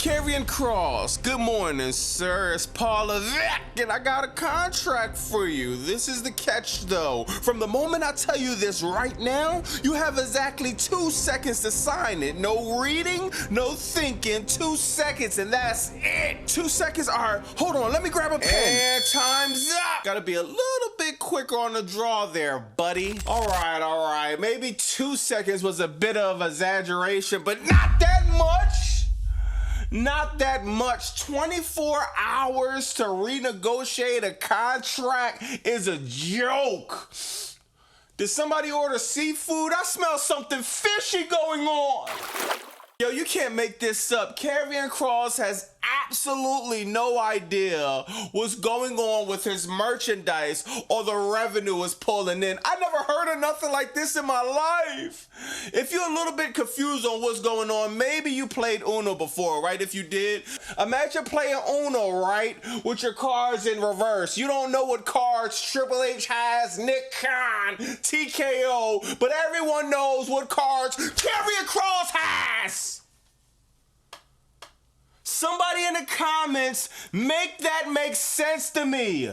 Karrion Kross, good morning, sir. It's Paula Vick, and I got a contract for you. This is the catch, though. From the moment I tell you this right now, you have exactly 2 seconds to sign it. No reading, no thinking. 2 seconds, and that's it. 2 seconds. All right, hold on. Let me grab a pen. And time's up. Gotta be a little bit quicker on the draw there, buddy. All right. Maybe 2 seconds was a bit of exaggeration, but not that much. Not that much. 24 hours to renegotiate a contract is a joke. Did somebody order seafood? I smell something fishy going on. Yo, you can't make this up. Karrion Kross has absolutely no idea what's going on with his merchandise or the revenue is pulling in. I never heard of nothing like this in my life. If you're a little bit confused on what's going on, maybe you played Uno before, right? If you did, imagine playing Uno, right? With your cards in reverse. You don't know what cards Triple H has, Nick Khan, TKO, but everyone knows what cards Karrion Kross has. Somebody in the comments, make that make sense to me.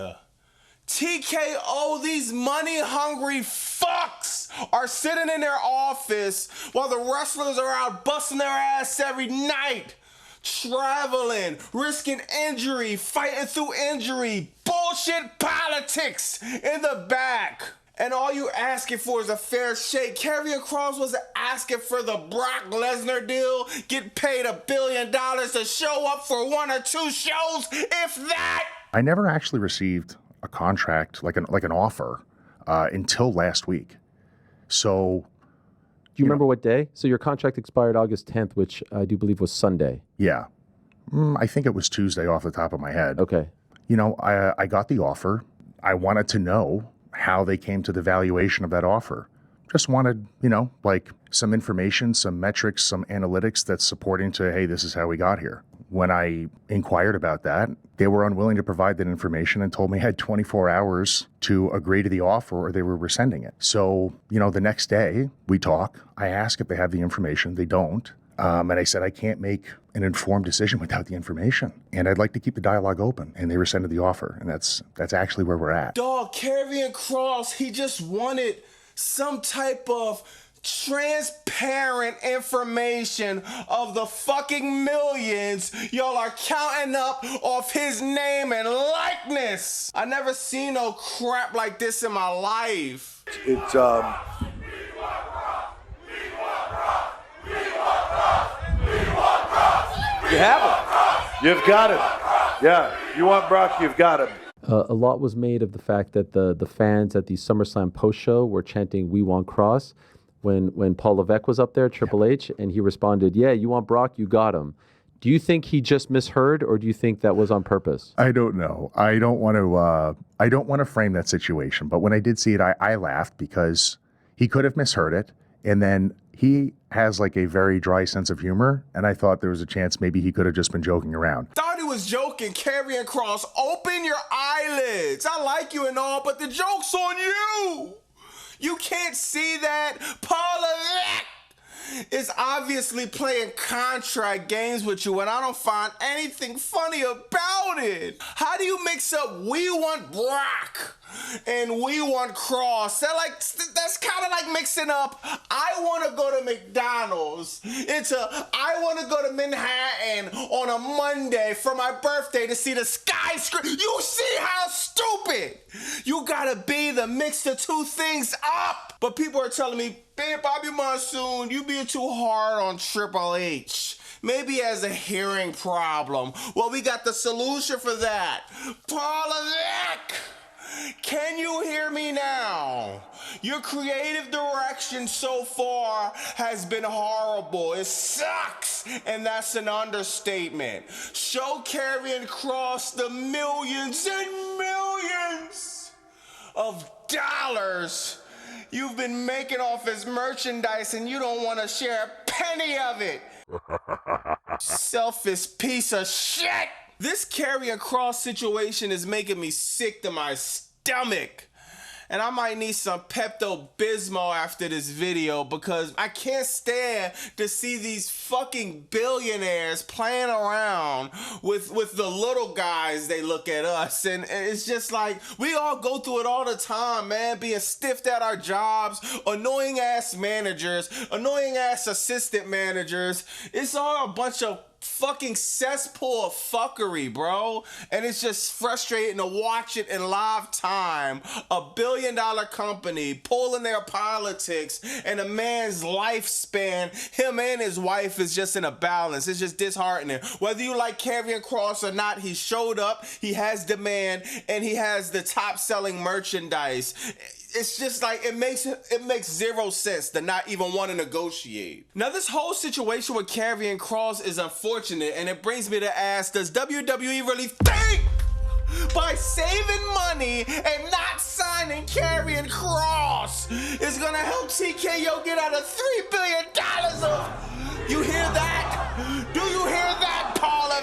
TKO, these money-hungry fucks are sitting in their office while the wrestlers are out busting their ass every night, traveling, risking injury, fighting through injury, bullshit politics in the back. And all you asking for is a fair shake. Karrion Kross was asking for the Brock Lesnar deal, get paid $1 billion to show up for 1 or 2 shows, if that. I never actually received a contract, like an offer, until last week. So, do you remember what day? So your contract expired August 10th, which I do believe was Sunday. Yeah. I think it was Tuesday off the top of my head. Okay. I got the offer. I wanted to know how they came to the valuation of that offer. Just wanted, some information, some metrics, some analytics that's supporting to, hey, this is how we got here. When I inquired about that, they were unwilling to provide that information and told me I had 24 hours to agree to the offer or they were rescinding it. So, the next day we talk. I ask if they have the information. They don't. And I said, I can't make an informed decision without the information. And I'd like to keep the dialogue open. And they rescinded the offer. And that's actually where we're at. Dog, Karrion Kross, he just wanted some type of transparent information of the fucking millions y'all are counting up off his name and likeness. I never seen no crap like this in my life. It's You have him. You've got him. Yeah, you want Brock, you've got him. A lot was made of the fact that the fans at the SummerSlam post show were chanting "We want Kross" when Paul Levesque was up there, Triple H, and he responded, "Yeah, you want Brock, you got him." Do you think he just misheard, or do you think that was on purpose? I don't know. I don't want to frame that situation, but when I did see it, I laughed because he could have misheard it, and then he has like a very dry sense of humor, and I thought there was a chance maybe he could have just been joking around. Thought he was joking. Karrion Kross, open your eyelids. I like you and all, but the joke's on you. You can't see that. Paula is obviously playing contract games with you, and I don't find anything funny about it. How do you mix up "we want Brock" and "we want Kross"? That's kind of like mixing up "I want to go to McDonald's" into "I want to go to Manhattan on a Monday for my birthday to see the skyscraper." You see how stupid? You gotta be the mix the two things up. But people are telling me, "Man, Bobby Monsoon, you being too hard on Triple H. Maybe he has a hearing problem." Well, we got the solution for that. Paula Vick, can you hear me now? Your creative direction so far has been horrible. It sucks, and that's an understatement. Show Karrion Kross the millions and millions of dollars you've been making off his merchandise, and you don't want to share a penny of it. Selfish piece of shit. This Karrion Kross situation is making me sick to my stomach. And I might need some Pepto-Bismol after this video because I can't stand to see these fucking billionaires playing around with the little guys they look at us. And it's just like, we all go through it all the time, man, being stiffed at our jobs, annoying ass managers, annoying ass assistant managers. It's all a bunch of fucking cesspool of fuckery, bro. And it's just frustrating to watch it in live time. A billion-dollar company pulling their politics, and a man's lifespan, him and his wife, is just in a balance. It's just disheartening. Whether you like Karrion Kross or not, he showed up, he has demand, and he has the top-selling merchandise. It's just like, it makes zero sense to not even want to negotiate. Now, this whole situation with Karrion Kross is unfortunate, and it brings me to ask, does WWE really think by saving money and not signing Karrion Kross is gonna help TKO get out of $3 billion of... You hear that? Do you hear that, Paula?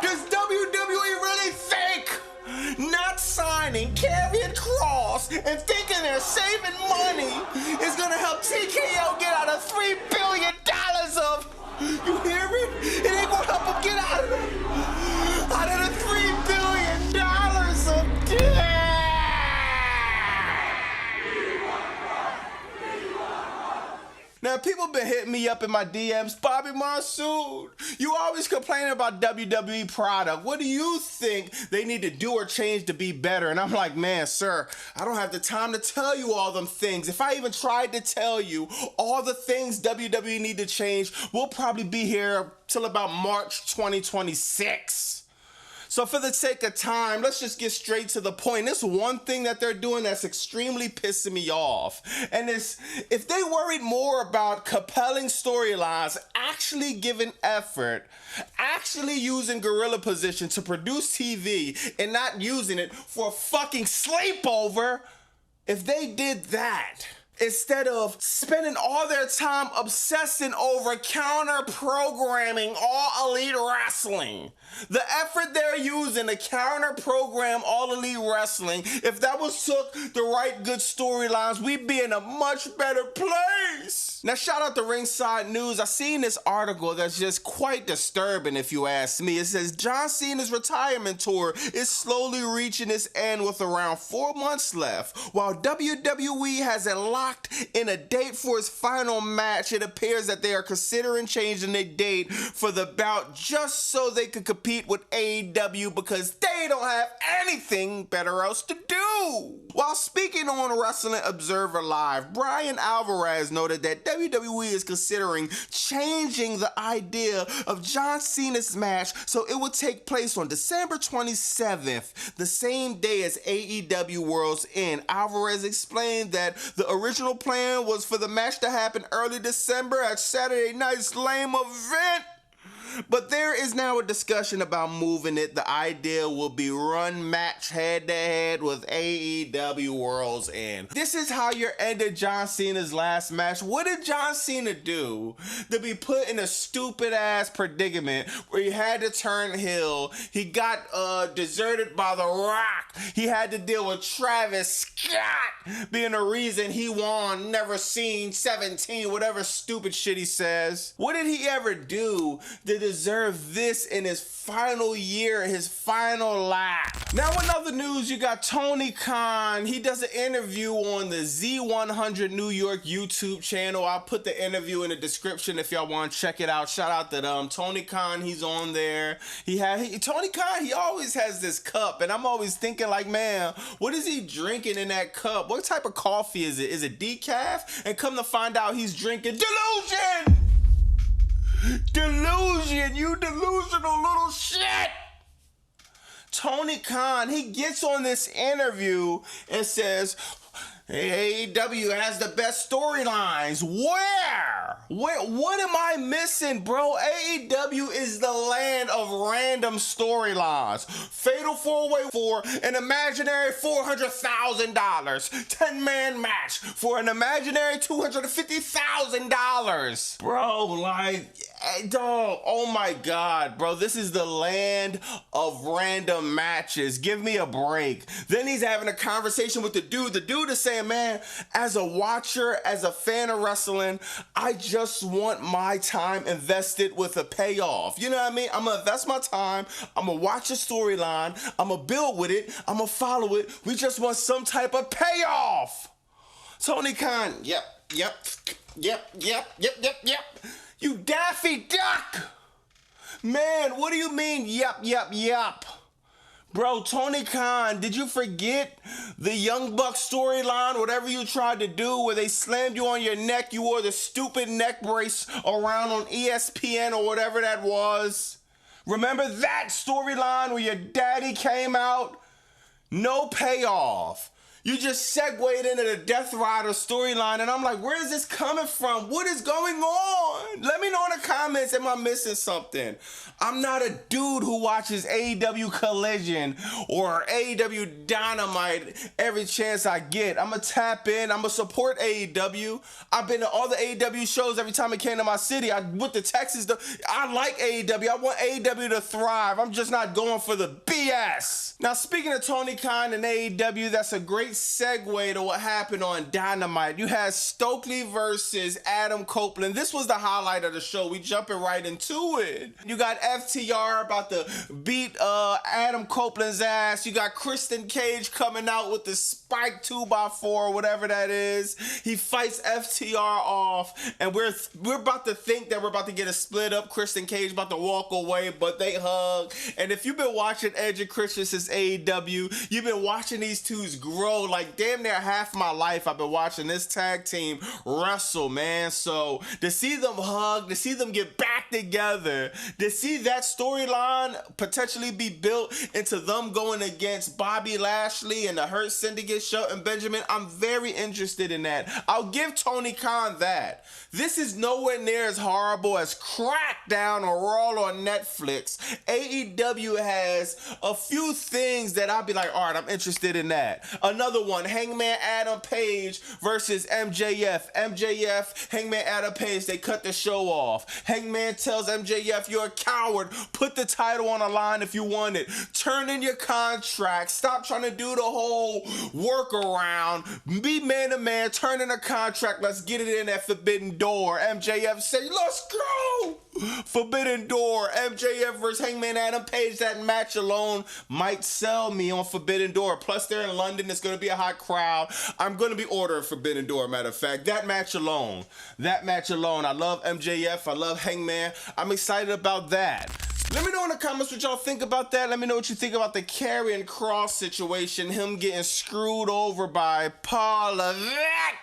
Does WWE really think not signing Karrion Kross and thinking they're saving money is gonna help TKO get out of $3 billion of... You hear me? It ain't gonna help him get out of the $3 billion of debt. Now, people been hitting me up in my DMs, Bobby Monsoon, you always complaining about WWE product. What do you think they need to do or change to be better? And I'm like, man, sir, I don't have the time to tell you all them things. If I even tried to tell you all the things WWE need to change, we'll probably be here till about March 2026. So for the sake of time, let's just get straight to the point. There's one thing that they're doing that's extremely pissing me off. And it's, if they worried more about compelling storylines, actually giving effort, actually using gorilla position to produce TV, and not using it for a fucking sleepover, if they did that, instead of spending all their time obsessing over counter-programming All Elite Wrestling, the effort they're using to counter-program All Elite Wrestling, if that was took the right good storylines, we'd be in a much better place. Now, shout out to Ringside News. I seen this article that's just quite disturbing, if you ask me. It says John Cena's retirement tour is slowly reaching its end with around 4 months left. While WWE hasn't locked in a date for his final match, it appears that they are considering changing their date for the bout just so they could compete with AEW because they don't have anything better else to do. While speaking on Wrestling Observer Live, Brian Alvarez noted that WWE is considering changing the idea of John Cena's match so it would take place on December 27th, the same day as AEW World's End. Alvarez explained that the original plan was for the match to happen early December at Saturday night's lame event. But there is now a discussion about moving it. The idea will be run match head-to-head with AEW World's End. This is how you ended John Cena's last match. What did John Cena do to be put in a stupid-ass predicament where he had to turn heel? He got deserted by The Rock. He had to deal with Travis Scott being the reason he won Never Seen 17, whatever stupid shit he says. What did he ever do to deserve this in his final year, his final lap? Now, in other news, you got Tony Khan. He does an interview on the Z100 New York YouTube channel. I'll put the interview in the description if y'all want to check it out. Shout out to them. Tony Khan, he's on there. Tony Khan, he always has this cup, and I'm always thinking like, man, what is he drinking in that cup? What type of coffee is it? Is it decaf? And come to find out, he's drinking Delusion! Delusion, you delusional little shit! Tony Khan, he gets on this interview and says, AEW has the best storylines. Where? What am I missing, bro? AEW is the land of random storylines. Fatal 4-way for an imaginary $400,000. 10-man match for an imaginary $250,000. Bro, like, Hey, dog, oh my God, bro. This is the land of random matches. Give me a break. Then he's having a conversation with the dude. The dude is saying, man, as a watcher, as a fan of wrestling, I just want my time invested with a payoff. You know what I mean? I'm going to invest my time. I'm going to watch a storyline. I'm going to build with it. I'm going to follow it. We just want some type of payoff. Tony Khan, yep. You Daffy Duck! Man, what do you mean, yep? Bro, Tony Khan, did you forget the Young Bucks storyline, whatever you tried to do, where they slammed you on your neck, you wore the stupid neck brace around on ESPN or whatever that was? Remember that storyline where your daddy came out? No payoff. You just segued into the Death Rider storyline, and I'm like, where is this coming from? What is going on? Let me know in the comments, am I missing something? I'm not a dude who watches AEW Collision or AEW Dynamite every chance I get. I'm going to tap in. I'm going to support AEW. I've been to all the AEW shows every time it came to my city. I went to Texas. I like AEW. I want AEW to thrive. I'm just not going for the BS. Now, speaking of Tony Khan and AEW, that's a great segue to what happened on Dynamite. You had Stokely versus Adam Copeland. This was the highlight of the show. We jumping right into it. You got FTR about to beat Adam Copeland's ass. You got Christian Cage coming out with the spike 2x4, whatever that is. He fights FTR off, and we're about to think that we're about to get a split up. Christian Cage about to walk away, but they hug. And if you've been watching Edge and Christian since AEW, you've been watching these twos grow. Like damn near half my life I've been watching this tag team wrestle, man. So to see them hug, to see them get back together, to see that storyline potentially be built into them going against Bobby Lashley and the Hurt Syndicate, Shelton Benjamin, I'm very interested in that. I'll give Tony Khan that. This is nowhere near as horrible as Crackdown or Raw on Netflix. AEW has a few things that I'll be like, all right, I'm interested in that. Another one, Hangman Adam Page versus MJF. MJF, Hangman Adam Page, they cut the show off. Hangman tells MJF, you're a coward. Put the title on the line if you want it. Turn in your contract. Stop trying to do the whole workaround. Be man to man. Turn in a contract. Let's get it in at Forbidden Door. MJF say, let's go. Forbidden Door. MJF versus Hangman Adam Page. That match alone might sell me on Forbidden Door. Plus, they're in London. It's going to be a hot crowd. I'm going to be ordering Forbidden Door, matter of fact. That match alone. I love MJF. I love Hangman. I'm excited about that. Let me know in the comments what y'all think about that. Let me know what you think about the Karrion Kross situation. Him getting screwed over by Paul Levesque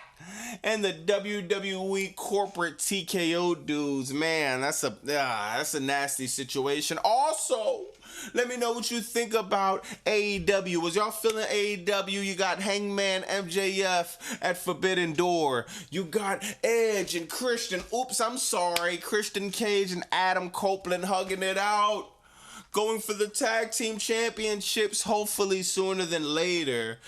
and the WWE corporate TKO dudes. Man, that's a nasty situation. Also, let me know what you think about AEW. Was y'all feeling AEW? You got Hangman MJF at Forbidden Door. You got Edge and Christian. Christian Cage and Adam Copeland hugging it out. Going for the tag team championships, hopefully sooner than later.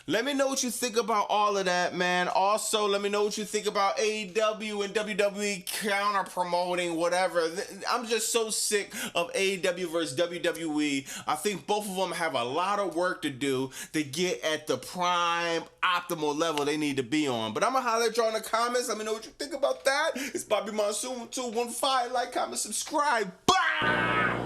Let me know what you think about all of that, man. Also, let me know what you think about AEW and WWE counter promoting, whatever. I'm just so sick of AEW versus WWE. I think both of them have a lot of work to do to get at the prime, optimal level they need to be on. But I'm going to holler at y'all in the comments. Let me know what you think about that. It's Bobby Monsoon 215. Like, comment, subscribe. Bye!